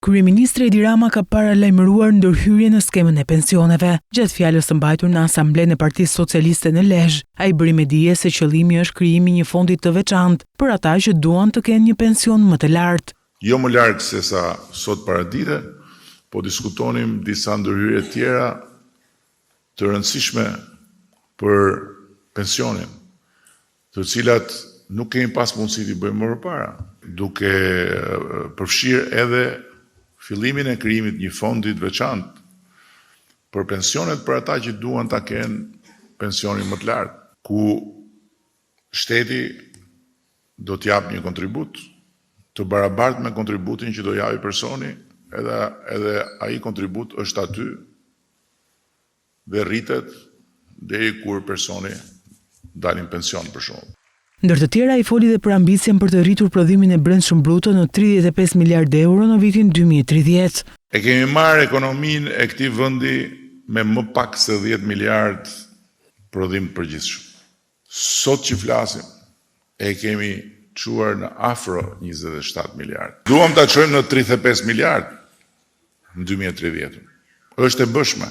Kryeministri Edi Rama ka paralajmëruar ndërhyrje në skemën e pensioneve. Gjatë fjalës së mbajtur në Asamblenë e Partisë Socialiste në Lezhë, ai bëri me dije se qëllimi është krijimi i një fondi të veçantë për ata që duan të kenë një pension më të lartë. Jo më larg se sa sot paradite, po diskutonim disa ndërhyrje tjera të rëndësishme për pensionin, të cilat nuk kemi pas mundësi t'i bëjmë më përpara, duke përfshirë edhe fillimin e krijimit një fondi të veçantë për pensionet për ata që duan ta kenë pensionin më të lartë, ku shteti do t'jap një kontribut të barabartë me kontributin që do japi personi, edhe ai kontribut është aty dhe rritet deri kur personi dalin pension për shembull. Ndër të tjera ai foli dhe për ambicien për të rritur prodhimin e brendshëm bruto në 35 miliardë euro në vitin 2030. E kemi marrë ekonominë e këtij vendi me më pak se 10 miliardë prodhim përgjithshëm. Sot që flasim, e kemi çuar në afro 27 miliardë. Duam ta çojmë në 35 miliardë në 2030. Është e bëshme.